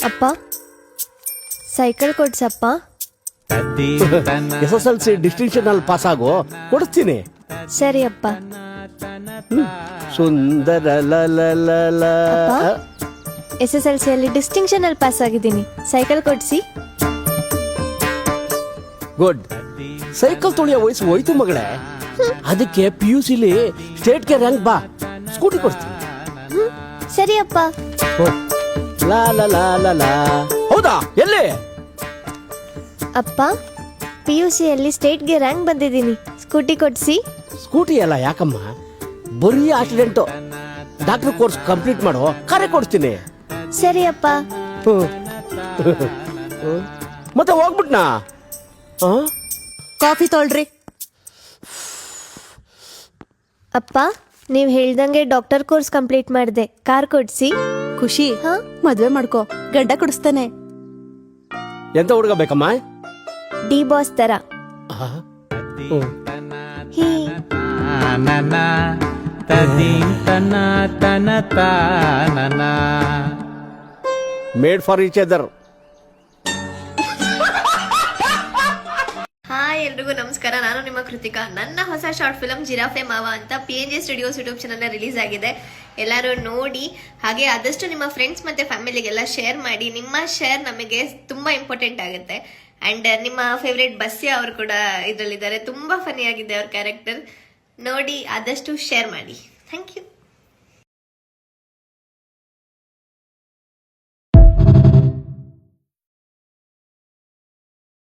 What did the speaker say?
ಅಪ್ಪ cycle ಕೊಡ್ಸಪ್ಪ. SSLC distinction ಅಲ್ಲಿ pass ಆಗೋ, ಕೊಡ್ತೀನಿ. ಸರಿ ಅಪ್ಪ. ಸುಂದರ SSLC ಅಲ್ಲಿ ಡಿಸ್ಟಿಂಕ್ಷನ್ ಅಲ್ಲಿ ಪಾಸ್ ಆಗಿದ್ದೀನಿ, ಸೈಕಲ್ ಕೊಡ್ಸಿ. ಗುಡ್. ಸೈಕಲ್ ತೊಳೆಯೋ ವಯಸ್ಸು ಹೋಯ್ತು ಮಗಳೇ, ಅದಕ್ಕೆ PUCಲಿ ಸ್ಟೇಟ್ಗೆ ರ್ಯಾಂಕ್ ಬಾ, ಸ್ಕೂಟಿ ಕೊಡ್ತೀನಿ. ಸರಿ ಅಪ್ಪ. ಲಾ ಲಾ ಲಾ ಲಾ ಲಾ. ಹೌದಾ, ಎಲ್ಲಿ? ಅಪ್ಪ PUC ಅಲ್ಲಿ ಸ್ಟೇಟ್ಗೆ ರ್ಯಾಂಕ್ ಬಂದಿದ್ದೀನಿ, ಸ್ಕೂಟಿ ಕೊಡ್ಸಿ. ಸ್ಕೂಟಿ ಅಲ್ಲ, ಯಾಕಮ್ಮ? ಬರೀ ಆಕ್ಸಿಡೆಂಟು. ಡಾಕ್ಟರ್ ಕೋರ್ಸ್ ಕಂಪ್ಲೀಟ್ ಮಾಡೋ, ಕರೆ ಕೊಡ್ತೀನಿ. ಸರಿ ಅಪ್ಪ. ಮತ್ತೆ ಹೋಗ್ಬಿಟ್ನಾ? ಕಾಫಿ ತೊಳ್ರಿ. ಅಪ್ಪ ನೀವ್ ಹೇಳ್ದಂಗೆ ಡಾಕ್ಟರ್ ಕೋರ್ಸ್ ಕಂಪ್ಲೀಟ್ ಮಾಡಿದೆ, ಕಾರ್ ಕೊಡ್ಸಿ. ಖುಷಿ, ಮದ್ವೆ ಮಾಡ್ಕೋ, ಗಡ್ಡ ಕೊಡಿಸ್ತಾನೆ. ಎಂತ ಹುಡುಗ ಬೇಕಮ್ಮ? ಡಿ ಬಾಸ್ ತರ. He made for each other. Hi ಎಲ್ರಿಗೂ ನಮಸ್ಕಾರ, ನಾನು ನಿಮ್ಮ ಕೃತಿಕಾ. ನನ್ನ ಹೊಸ ಶಾರ್ಟ್ ಫಿಲಮ್ ಜಿರಾಫೆ ಮಾವ ಅಂತ PNG studios YouTube channel release ಆಗಿದೆ. ಎಲ್ಲರೂ ನೋಡಿ, ಹಾಗೆ ಆದಷ್ಟು ನಿಮ್ಮ ಫ್ರೆಂಡ್ಸ್ ಮತ್ತೆ ಫ್ಯಾಮಿಲಿಗೆಲ್ಲ ಶೇರ್ ಮಾಡಿ. ನಿಮ್ಮ ಶೇರ್ ನಮಗೆ ತುಂಬಾ ಇಂಪಾರ್ಟೆಂಟ್ ಆಗುತ್ತೆ. ಅಂಡ್ ನಿಮ್ಮ ಫೇವ್ರೇಟ್ ಬಸ್ಸಿಯಾ ಅವರು ಕೂಡ ಇದರಲ್ಲಿದ್ದಾರೆ, ತುಂಬಾ ಫನಿ ಆಗಿದೆ ಅವ್ರ ಕ್ಯಾರೆಕ್ಟರ್. ನೋಡಿ, ಆದಷ್ಟು ಶೇರ್ ಮಾಡಿ. Thank you.